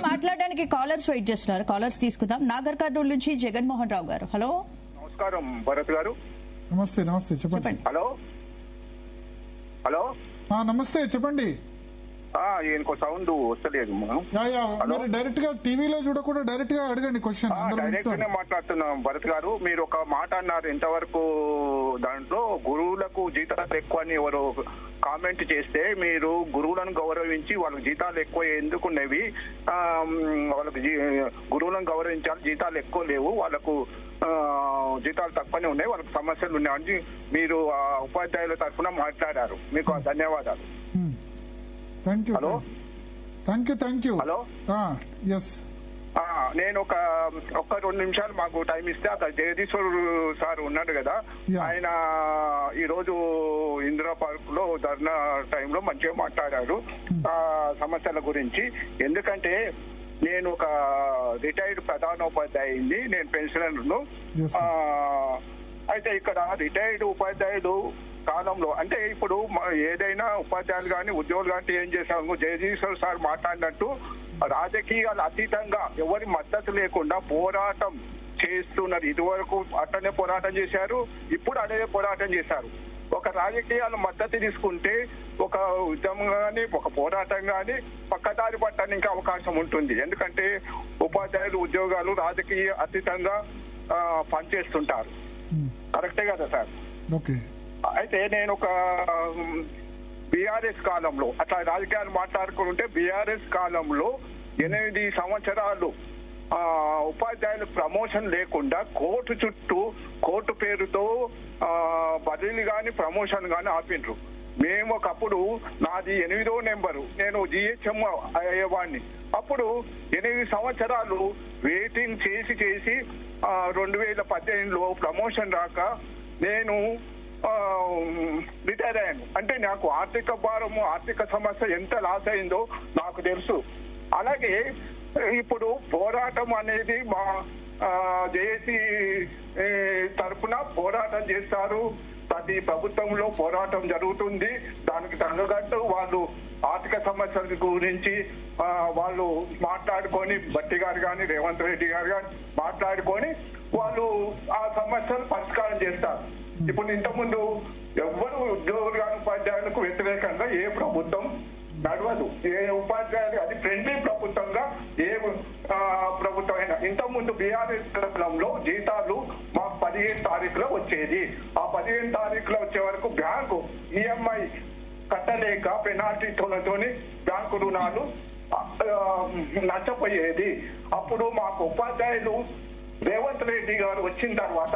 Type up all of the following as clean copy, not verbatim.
మాట్లాడడానికి callers wait చేస్తున్నారు. Callers తీసుకుందాం. నాగర్ కర్నూలు నుంచి జగన్మోహన్ రావు గారు. హలో, నమస్కారం భరత్ గారు. నమస్తే. నమస్తే, చెప్పండి. హలో హలో నమస్తే, చెప్పండి. ఈయనకు సౌండ్ వస్తలేదు. మీరు డైరెక్ట్ గా టీవీలో చూడకుండా డైరెక్ట్ గా అడగండి క్వశ్చన్. డైరెక్ట్ గానే మాట్లాడుతున్నాం. భరత్ గారు, మీరు ఒక మాట అన్నారు ఇంతవరకు, దాంట్లో గురువులకు జీతాలు ఎక్కువ అని ఎవరు కామెంట్ చేస్తే, మీరు గురువులను గౌరవించి వాళ్ళకి జీతాలు ఎక్కువ ఎందుకున్నవి, వాళ్ళకి గురువులను గౌరవించాలి, జీతాలు ఎక్కువ లేవు, వాళ్ళకు జీతాలు తక్కువనే ఉన్నాయి, వాళ్ళకి సమస్యలు ఉన్నాయని మీరు ఉపాధ్యాయుల తరఫున మాట్లాడారు. మీకు ధన్యవాదాలు. Hello, thank you. Hello, yes. నేను ఒక 2 నిమిషాలు మాకు టైం ఇస్తే, అక్కడ జగదీశ్వర్ సార్ ఉన్నాడు కదా, ఆయన ఈ రోజు ఇందిరా పార్క్ లో ధర్నా టైంలో మంచిగా మాట్లాడారు సమస్యల గురించి. ఎందుకంటే నేను ఒక రిటైర్డ్ ప్రధానోపాధ్యాయుని, నేను పెన్షనర్ను. అయితే ఇక్కడ రిటైర్డ్ ఉపాధ్యాయులు కాలంలో, అంటే ఇప్పుడు ఏదైనా ఉపాధ్యాయులు కానీ ఉద్యోగులు కానీ ఏం చేశాము, జగదీశ్వర్ సార్ మాట్లాడినట్టు రాజకీయాలు అతీతంగా ఎవరి మద్దతు లేకుండా పోరాటం చేస్తున్నారు. ఇదివరకు అట్లనే పోరాటం చేశారు, ఇప్పుడు అదే పోరాటం చేశారు. ఒక రాజకీయాల మద్దతు తీసుకుంటే ఒక ఉద్యమం కానీ ఒక పోరాటం కానీ పక్కదారి పట్టడానికి అవకాశం ఉంటుంది. ఎందుకంటే ఉపాధ్యాయులు ఉద్యోగాలు రాజకీయ అతీతంగా పనిచేస్తుంటారు. కరెక్టే కదా సార్? అయితే నేను ఒక బీఆర్ఎస్ కాలంలో అట్లా రాజకీయాలు మాట్లాడుకుంటే, బీఆర్ఎస్ కాలంలో 8 సంవత్సరాలు ఉపాధ్యాయులకు ప్రమోషన్ లేకుండా కోర్టు చుట్టూ, కోర్టు పేరుతో బదిలీ గాని ప్రమోషన్ గాని ఆపిండ్రు. మేము ఒకప్పుడు, నాది 8వ నెంబరు, నేను జిహెచ్ఎం అయ్యేవాడిని. అప్పుడు 8 సంవత్సరాలు వెయిటింగ్ చేసి 2018లో ప్రమోషన్ రాక నేను రిటైర్ అయ్యాను. అంటే నాకు ఆర్థిక భారము, ఆర్థిక సమస్య ఎంత లాస్ అయిందో నాకు తెలుసు. అలాగే ఇప్పుడు పోరాటం అనేది మా జేఏసీ తరఫున పోరాటం చేస్తారు. ప్రతి ప్రభుత్వంలో పోరాటం జరుగుతుంది. దానికి తగ్గట్టు వాళ్ళు ఆర్థిక సమస్యల గురించి వాళ్ళు మాట్లాడుకొని, భట్టి గారు కానీ రేవంత్ రెడ్డి గారు కానీ మాట్లాడుకొని వాళ్ళు ఆ సమస్యలు పరిష్కారం చేస్తారు. ఇప్పుడు ఇంతకుముందు ఎవ్వరు ఉద్యోగులు కానీ ఉపాధ్యాయులకు వ్యతిరేకంగా ఏ ప్రభుత్వం నడవదు. ఏ ఉపాధ్యాయులు, అది ఫ్రెండ్లీ ప్రభుత్వంగా ఏ ప్రభుత్వం అయినా. ఇంతకుముందు బీఆర్ఎస్ కాలంలో జీతాలు మాకు 15 తారీఖులో వచ్చేది. ఆ 15 తారీఖులో వచ్చే వరకు బ్యాంకు ఈఎంఐ కట్టలేక పెనాల్టీతోని బ్యాంకు రుణాలు నష్టపోయేది. అప్పుడు మాకు ఉపాధ్యాయులు రేవంత్ రెడ్డి గారు వచ్చిన తర్వాత,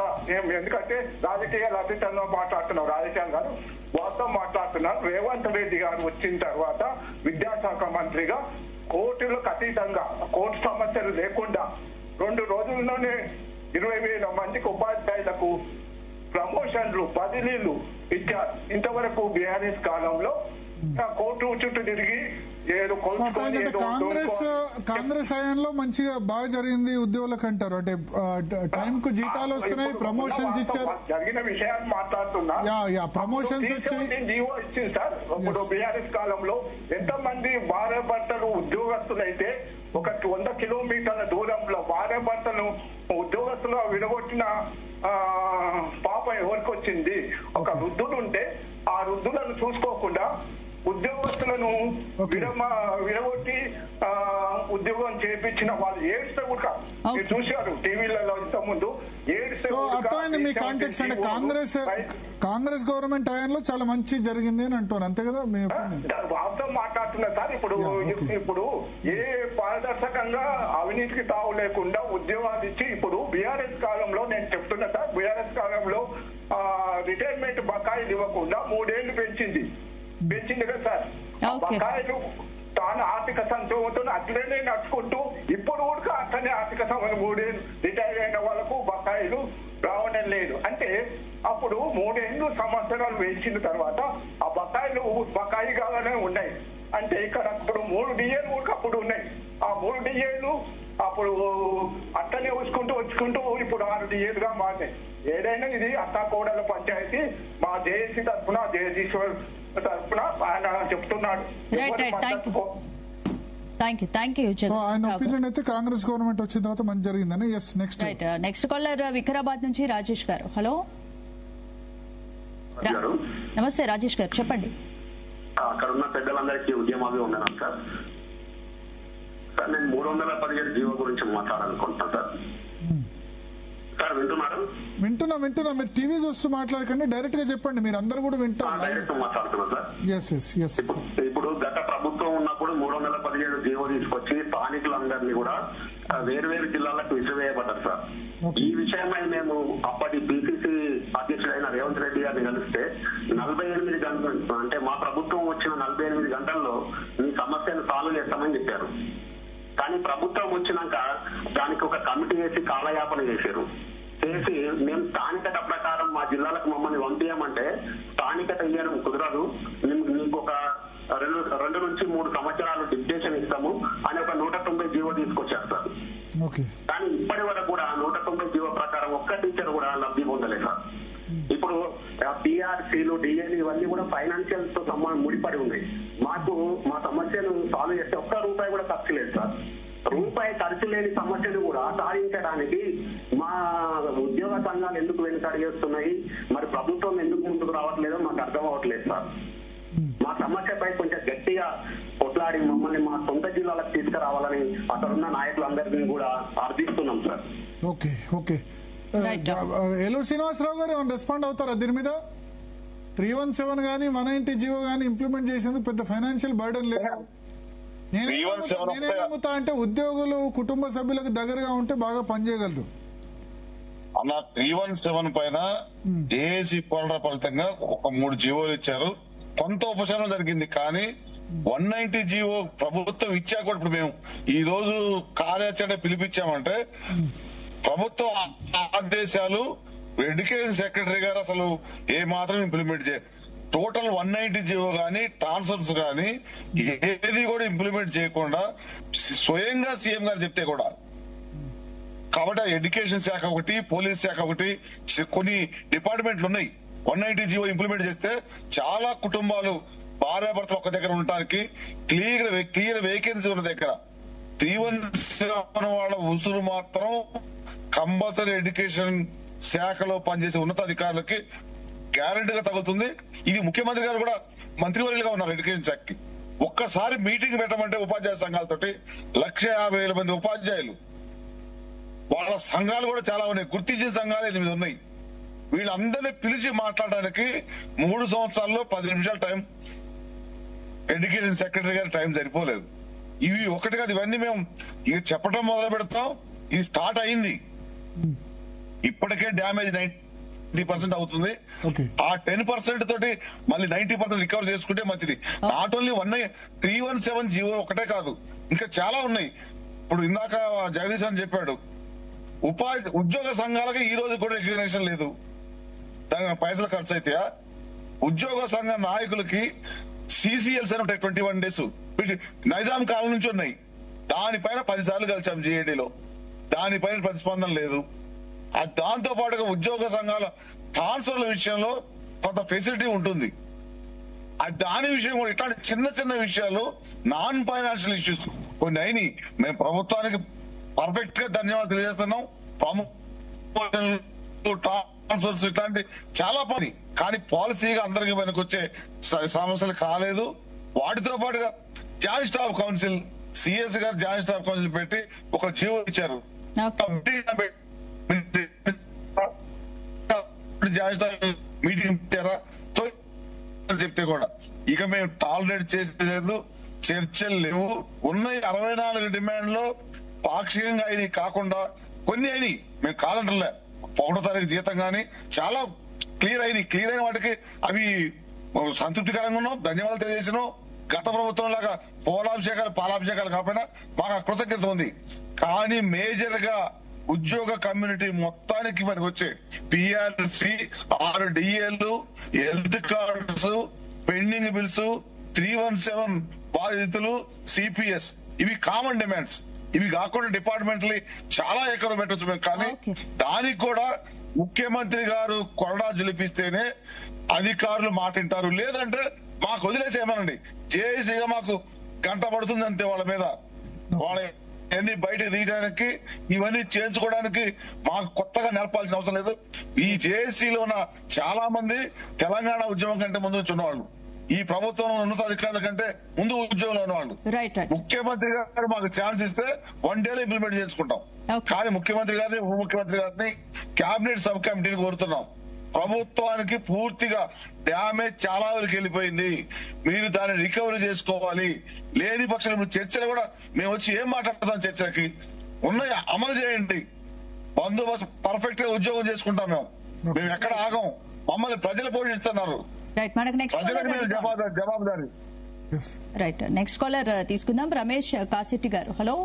ఎందుకంటే రాజకీయాలు అతీతంగా మాట్లాడుతున్నాం, రాజకీయం గారు వాస్తవం మాట్లాడుతున్నారు. రేవంత్ రెడ్డి గారు వచ్చిన తర్వాత విద్యాశాఖ మంత్రిగా కోర్టులకు అతీతంగా, కోర్టు సమస్యలు లేకుండా 2 రోజుల్లోనే 20,000 మందికి ఉపాధ్యాయులకు ప్రమోషన్లు, బదిలీలు ఇచ్చారు. ఇంతవరకు బీఆర్ఎస్ కాలంలో కోర్టు చుట్టూ తిరిగి కాంగ్రెస్ హయాంలో మంచిగా బాగా జరిగింది ఉద్యోగులకు అంటారు. అంటే టైం కు జీతాలు వస్తున్నాయి, ప్రమోషన్స్ ఇచ్చారు. జరిగిన విషయాలు మాట్లాడుతున్నా. ప్రమోషన్స్ వచ్చాయి, జీవో ఇచ్చింది సార్. ఇప్పుడు బీఆర్ఎస్ కాలంలో ఎంత మంది భార్య భర్తలు ఉద్యోగస్తులైతే ఒక 100 కిలోమీటర్ల దూరంలో భార్య భర్తలు ఉద్యోగస్తులు విడగొట్టిన పాప ఎవరికి వచ్చింది? ఒక వృద్ధుడు ఉంటే ఆ వృద్ధులను చూసుకోకుండా ఉద్యోగస్తులను విడగొట్టి ఉద్యోగం చేపించిన వాళ్ళు ఏడ్స్తే కూడా మీరు చూశారు టీవీలలో ఇంతకుముందు. అర్థమైంది మీ కాంటెక్స్ట్. అంటే కాంగ్రెస్ గవర్నమెంట్ టైంలో చాలా మంచి జరిగింది అని అంటారు, అంతే కదా? మీ వాస్తవం మాట్లాడుతున్నా సార్. ఇప్పుడు ఏ పారదర్శకంగా అవినీతికి తావు లేకుండా ఉద్యోగాలు ఇచ్చి, ఇప్పుడు బీఆర్ఎస్ కాలంలో నేను చెప్తున్నా సార్, బీఆర్ఎస్ కాలంలో రిటైర్మెంట్ బకాయిలు ఇవ్వకుండా 3 ఏళ్లు పెంచింది కదా సార్. బకాయిలు తాను ఆర్థిక సంక్షోభంతో అట్లనే నడుచుకుంటూ ఇప్పుడు కూడా అట్లనే ఆర్థిక సమయం 3 ఏళ్ళు రిటైర్ అయిన వాళ్ళకు బకాయిలు రావడం లేదు. అంటే అప్పుడు 3 సంవత్సరాలు వేసిన తర్వాత ఆ బకాయిలు బకాయిగానే ఉన్నాయి. అంటే ఇక్కడ ఇప్పుడు 3 డిఏలు కూడా అప్పుడు ఉన్నాయి. ఆ 3 డిఏలు అప్పుడు అట్లనే వచ్చుకుంటూ ఇప్పుడు 6 డిఏలుగా మారినాయి. ఏదైనా ఇది అత్తాకోడల పంచాయతీ. మా జేఏసీ తరఫున, జగదీశ్వర్ తరఫున ఆయన చెప్తున్నాడు. థ్యాంక్ యూ సో ఆయన ఒపీనియన్ అయితే కాంగ్రెస్ గవర్నమెంట్ వచ్చిన తర్వాత మంచి జరిగిందని. Yes, next next caller Vikarabad నుంచి రాజేష్ గారు. హలో, నమస్తే రాజేష్ గారు, చెప్పండి. అక్కడ ఉన్న పెద్దలందరికీ ఉద్యమాలు ఉన్నాను సార్. సార్ నేను 317 జీవో గురించి మాట్లాడాలనుకుంటున్నాను సార్. సార్ వింటున్నారు? వింటున్నా. మీరు టీవీ చూస్తూ మాట్లాడకండి, డైరెక్ట్ గా చెప్పండి. మీరు అందరు కూడా వింటారు. డైరెక్ట్ మాట్లాడుతున్నారు సార్. ఎస్. ఇప్పుడు గత ప్రభుత్వం ఉన్నప్పుడు 317 జీవో తీసుకొచ్చి స్థానికులందరినీ కూడా వేరు జిల్లాలకు విసిరివేయబడ్డారు సార్. ఈ విషయమై మేము అప్పటి పిసిసి అధ్యక్షుడైన రేవంత్ రెడ్డి గారిని కలిస్తే 48 గంటలు, అంటే మా ప్రభుత్వం వచ్చిన 48 గంటల్లో మీ సమస్యను సాల్వ్ చేస్తామని చెప్పారు. కానీ ప్రభుత్వం వచ్చినాక దానికి ఒక కమిటీ వేసి కాలయాపన చేశారు. చేసి మేము స్థానికత ప్రకారం మా జిల్లాలకు మమ్మల్ని పంపించమంటే స్థానికత ఇయ్యడం కుదరదు, మీకు ఒక 2 నుంచి 3 సంవత్సరాలు డిప్యుటేషన్ ఇస్తాము అని ఒక 190 జీవో తీసుకొచ్చారు సార్. కానీ ఇప్పటి వరకు కూడా 190 జీవో ప్రకారం ఒక్క టీచర్ కూడా లబ్ధి పొందలేదు సార్. ఇప్పుడు పిఆర్సీలు, డిఏలు ఇవన్నీ కూడా ఫైనాన్షియల్ తో ముడిపడి ఉన్నాయి. మాకు మా సమస్యను సాల్వ్ చేస్తే ఒక్క రూపాయి కూడా ఖర్చు లేదు సార్. రూపాయి ఖర్చు లేని సమస్యను కూడా సాధించడానికి మా ఉద్యోగ సంఘాలు ఎందుకు వెనుకడిగేస్తున్నాయి, మరి ప్రభుత్వం ఎందుకు ముందుకు రావట్లేదో మాకు అర్థం అవ్వట్లేదు సార్. మా సమస్యపై కొంచెం గట్టిగా కొట్లాడి మమ్మల్ని మా సొంత జిల్లాలకు తీసుకురావాలని అక్కడున్న నాయకులందరినీ కూడా అర్థిస్తున్నాం సార్. ఓకే. ఏలూరు శ్రీనివాసరావు గారు ఏమైనా రెస్పాండ్ అవుతారా దీని మీద? 317 గానీ 190 జీవో గానీ ఇంప్లిమెంట్ చేసేందుకు పెద్ద ఫైనాన్షియల్ బర్డెన్ లేదు. నేనే నమ్ముతా అంటే ఉద్యోగులు కుటుంబ సభ్యులకు దగ్గరగా ఉంటే బాగా పనిచేయగలరు అన్న. 317 పైన జేఏసీ పోరాట ఫలితంగా ఒక 3 జీవోలు ఇచ్చారు, కొంత ఉపశమనం జరిగింది. కానీ 190 జీవో ప్రభుత్వం ఇచ్చా కూడా ఇప్పుడు మేము ఈ రోజు కార్యాచరణ పిలిపించామంటే ప్రభుత్వ ఆదేశాలు ఎడ్యుకేషన్ సెక్రటరీ గారు అసలు ఏ మాత్రం ఇంప్లిమెంట్ చేయ, టోటల్ 190 జీవో గానీ ట్రాన్స్ఫర్స్ గానీ ఏది కూడా ఇంప్లిమెంట్ చేయకుండా స్వయంగా సీఎం గారు చెప్తే కూడా. కాబట్టి ఎడ్యుకేషన్ శాఖ ఒకటి, పోలీస్ శాఖ ఒకటి, కొన్ని డిపార్ట్మెంట్లు ఉన్నాయి. 190 జీవో ఇంప్లిమెంట్ చేస్తే చాలా కుటుంబాలు భార్యాభర్తలు ఒక దగ్గర ఉండటానికి క్లియర్ వేకెన్సీ ఉన్న దగ్గర 317 వాళ్ళ ఉసురు మాత్రం కంపల్సరీ ఎడ్యుకేషన్ శాఖలో పనిచేసే ఉన్నతాధికారులకి గ్యారంటీగా తగులుతుంది. ఇది ముఖ్యమంత్రి గారు కూడా మంత్రివర్యులుగా ఉన్నారు ఎడ్యుకేషన్ శాఖకి. ఒక్కసారి మీటింగ్ పెట్టమంటే ఉపాధ్యాయ సంఘాలతోటి 150,000 మంది ఉపాధ్యాయులు, వాళ్ళ సంఘాలు కూడా చాలా ఉన్నాయి, గుర్తించిన సంఘాలు 8 ఉన్నాయి. వీళ్ళందరినీ పిలిచి మాట్లాడడానికి 3 సంవత్సరాల్లో 10 నిమిషాల టైం ఎడ్యుకేషన్ సెక్రటరీ గారి టైం సరిపోలేదు. ఇవి ఒకటి కాదు, ఇవన్నీ మేము ఇక చెప్పడం మొదలు పెడతాం. ఇది స్టార్ట్ అయింది, ఇప్పటికే డ్యామేజ్ 90% అవుతుంది. ఆ 10% తోటి మళ్ళీ 90% రికవర్ చేసుకుంటే మంచిది. నాట్ ఓన్లీ 317 జీవో ఒకటే కాదు, ఇంకా చాలా ఉన్నాయి. ఇప్పుడు ఇందాక జగదీశ్ అని చెప్పాడు, ఉద్యోగ సంఘాలకి ఈ రోజు కూడా రికగ్నేషన్ లేదు, దానికి పైసలు ఖర్చు అవుతాయా? ఉద్యోగ సంఘ నాయకులకి సిసిఎల్స్ అని ఉంటాయి 21 days, నైజాం కాలం నుంచి ఉన్నాయి. దానిపైన 10 సార్లు కలిసాం జేఏడీలో, దానిపైన ప్రతిస్పందన లేదు. దాంతో పాటుగా ఉద్యోగ సంఘాల ట్రాన్స్ఫర్ల విషయంలో కొంత ఫెసిలిటీ ఉంటుంది. దాని విషయం కూడా ఇట్లాంటి చిన్న విషయాలు నాన్ ఫైనాన్షియల్ ఇష్యూస్ కొన్ని అయినాయి. మేము ప్రభుత్వానికి పర్ఫెక్ట్ గా ధన్యవాదాలు తెలియజేస్తున్నాం. ట్రాన్స్ఫర్స్ ఇట్లాంటి చాలా పని, కానీ పాలసీగా అందరికి మనకు వచ్చే సమస్యలు కాలేదు. వాటితో పాటుగా జాయింట్ స్టాఫ్ కౌన్సిల్, సిఎస్ గారు జాయింట్ స్టాఫ్ కౌన్సిల్ పెట్టి ఒక జీవో ఇచ్చారు. మీటింగ్ ఇచ్చారా చెప్తే కూడా ఇక మేము టాలరేట్ చేసేది చర్చలు లేవు. ఉన్నాయి 64 డిమాండ్లో పాక్షికంగా అయినాయి కాకుండా కొన్ని అయినాయి, మేము కాదంటలే. 1వ తారీఖు జీతం గానీ చాలా క్లియర్ అయిన వాటికి అవి సంతృప్తికరంగా ఉన్నాం, ధన్యవాదాలు తెలియజేసినాం. గత ప్రభుత్వం లాగా పాలాభిషేకాలు కాకపోయినా మాకు కృతజ్ఞత ఉంది. కానీ మేజర్ గా ఉద్యోగ కమ్యూనిటీ మొత్తానికి మనకు వచ్చే పిఆర్సి, 6 డిఏలు, హెల్త్ కార్డ్స్, పెండింగ్ బిల్స్, 317 బాధితులు, సిపిఎస్, ఇవి కామన్ డిమాండ్స్. ఇవి కాకుండా డిపార్ట్మెంట్లు చాలా ఎకరం పెట్టచ్చు మేము. కానీ దానికి కూడా ముఖ్యమంత్రి గారు కొరడా జులిపిస్తేనే అధికారులు మాటింటారు, లేదంటే మాకు వదిలేసేయమనండి. జేఏసీగా మాకు గంట పడుతుంది అంతే వాళ్ళ మీద. వాళ్ళ ఇవన్నీ బయటకు తీయడానికి ఇవన్నీ చేర్చుకోవడానికి మాకు కొత్తగా నేర్పాల్సిన అవసరం లేదు. ఈ జేఏసీలో ఉన్న చాలా మంది తెలంగాణ ఉద్యమం కంటే ముందు నుంచి ఉన్నవాళ్ళు, ఈ ప్రభుత్వం ఉన్నతాధికారుల కంటే ముందు ఉద్యోగంలో ఉన్నవాళ్ళు. ముఖ్యమంత్రి గారు మాకు ఛాన్స్ ఇస్తే 1 డేలో ఇంప్లిమెంట్ చేసుకుంటాం. కానీ ముఖ్యమంత్రి గారిని, ఉప ముఖ్యమంత్రి గారిని, కేబినెట్ సబ్ కమిటీని కోరుతున్నాం. ప్రభుత్వానికి పూర్తిగా డ్యామేజ్ చాలా వరకు వెళ్ళిపోయింది, మీరు దాన్ని రికవరీ చేసుకోవాలి. లేని పక్షంలో చర్చలు కూడా మేము వచ్చి ఏం మాట్లాడతాం, చర్చలకి ఉన్నాయి అమలు చేయండి. బందోబస్తు పర్ఫెక్ట్ గా ఉద్యోగం చేసుకుంటాం. మేము ఎక్కడ ఆగం, మమ్మల్ని ప్రజలు పోషిస్తున్నారు, జవాబుదారి. రైట్, నెక్స్ట్ కాలర్ తీసుకుందాం. రమేష్ కాశెట్టి గారు, హలో.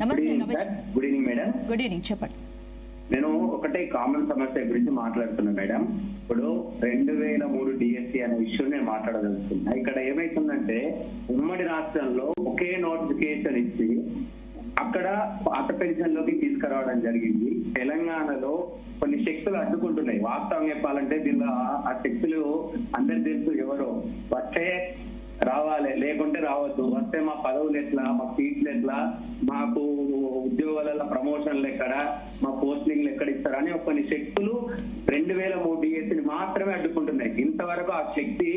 నమస్తే. Good evening madam. Good evening, చెప్పండి. నేను ఒకటే కామన్ సమస్య గురించి మాట్లాడుతున్నా మేడం. ఇప్పుడు 2003 డిఎస్సి అనే విషయం నేను మాట్లాడదలుచుకున్నా. ఇక్కడ ఏమైతుందంటే ఉమ్మడి రాష్ట్రంలో ఒకే నోటిఫికేషన్ ఇచ్చి అక్కడ పాత పెన్షన్ లోకి తీసుకురావడం జరిగింది. తెలంగాణలో కొన్ని శక్తులు అడ్డుకుంటున్నాయి. వాస్తవం చెప్పాలంటే దీనిలో ఆ శక్తులు అందరు తెలుసు ఎవరో. వస్తే రావాలి, లేకుంటే రావద్దు. వస్తే మా పదవులు ఎట్లా, మా సీట్లు ఎట్లా, మాకు ఉద్యోగాల ప్రమోషన్లు ఎక్కడ, మా పోస్టింగ్లు ఎక్కడ ఇస్తారని కొన్ని శక్తులు 2003 డిఎస్సిని మాత్రమే అడ్డుకుంటున్నాయి. ఇంతవరకు ఆ శక్తి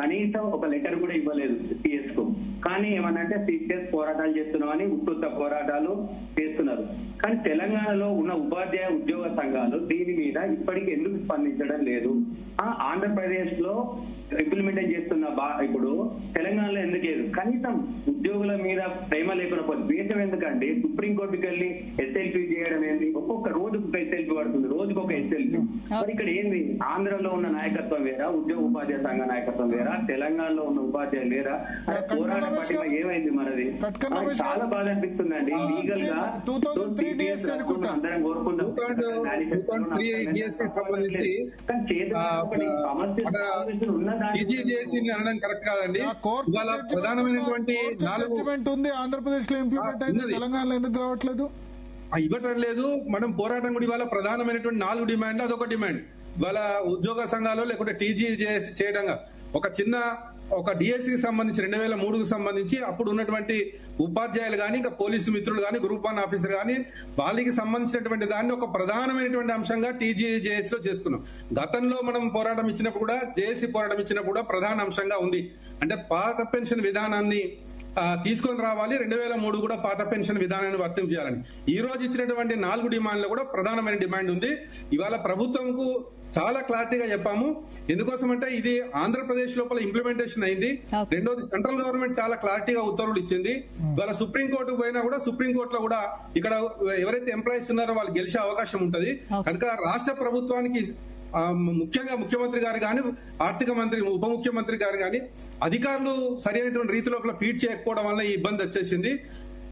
కనీసం ఒక లెటర్ కూడా ఇవ్వలేదు సిఎస్ కు. కానీ ఏమన్నంటే సిపిఎస్ పోరాటాలు చేస్తున్నామని ఉత్తుత్త పోరాటాలు చేస్తున్నారు. కానీ తెలంగాణలో ఉన్న ఉపాధ్యాయ ఉద్యోగ సంఘాలు దీని మీద ఇప్పటికీ ఎందుకు స్పందించడం లేదు? ఆంధ్రప్రదేశ్ లో ఇంప్లిమెంట్ చేస్తున్న ఇప్పుడు తెలంగాణలో ఎందుకు లేదు? కనీసం ఉద్యోగుల మీద ప్రేమ లేకుండా పోతే దేశం ఎందుకండి సుప్రీంకోర్టుకి వెళ్ళి ఎస్ఎల్పి చేయడం ఏంది? ఒక్కొక్క రోజుకు ఒక ఎస్ఎల్పి పడుతుంది, రోజుకు ఒక ఎస్ఎల్పి. మరి ఇక్కడ ఏంది? ఆంధ్రలో ఉన్న నాయకత్వం వేరా, ఉద్యోగ ఉపాధ్యాయ సంఘ నాయకత్వం వేరా, తెలంగాణలో ఉన్న ఉపాధ్యాయులు వేరా? పోరాట పట్టిక ఏమైంది మనది? చాలా బాధ అనిపిస్తుందండి. లీగల్ గా అందరం కోరుకుంటాం. ప్రధానమైనటువంటి ఉంది ఆంధ్రప్రదేశ్ లో ఇంప్లిమెంట్ అయింది, తెలంగాణలో ఎందుకు కావట్లేదు? ఇవ్వటం లేదు. మనం పోరాటం కూడా ఇవాళ ప్రధానమైనటువంటి 4 డిమాండ్లు అదొక డిమాండ్. ఇవాళ ఉద్యోగ సంఘాలు లేకుంటే టీజీజేఎస్ చేయడంగా ఒక డిఎస్సికి సంబంధించి 2003కు సంబంధించి అప్పుడు ఉన్నటువంటి ఉపాధ్యాయులు కానీ, ఇంకా పోలీసు మిత్రులు కానీ, గ్రూప్ 1 ఆఫీసర్ కానీ, వాళ్ళకి సంబంధించినటువంటి దాన్ని ఒక ప్రధానమైనటువంటి అంశంగా టీజీజేఎస్ లో చేసుకున్నాం. గతంలో మనం పోరాటం ఇచ్చినప్పుడు కూడా, జేఏసీ పోరాటం ఇచ్చినప్పుడు కూడా ప్రధాన అంశంగా ఉంది. అంటే పాత పెన్షన్ విధానాన్ని తీసుకొని రావాలి, 2003 కూడా పాత పెన్షన్ విధానాన్ని వర్తించేయాలని. ఈ రోజు ఇచ్చినటువంటి 4 డిమాండ్లు కూడా ప్రధానమైన డిమాండ్ ఉంది. ఇవాళ ప్రభుత్వంకు చాలా క్లారిటీగా చెప్పాము. ఎందుకోసం అంటే ఇది ఆంధ్రప్రదేశ్ లోపల ఇంప్లిమెంటేషన్ అయింది. రెండోది సెంట్రల్ గవర్నమెంట్ చాలా క్లారిటీగా ఉత్తర్వులు ఇచ్చింది. ఇవాళ సుప్రీంకోర్టుకు పోయినా కూడా సుప్రీంకోర్టులో కూడా ఇక్కడ ఎవరైతే ఎంప్లాయీస్ ఉన్నారో వాళ్ళు గెలిచే అవకాశం ఉంటది. కనుక రాష్ట్ర ప్రభుత్వానికి ముఖ్యంగా ముఖ్యమంత్రి గారు కానీ, ఆర్థిక మంత్రి, ఉప ముఖ్యమంత్రి గారు కానీ అధికారులు సరైనటువంటి రీతిలో ఫీడ్ చేయకపోవడం వల్ల ఈ ఇబ్బంది వచ్చేసింది.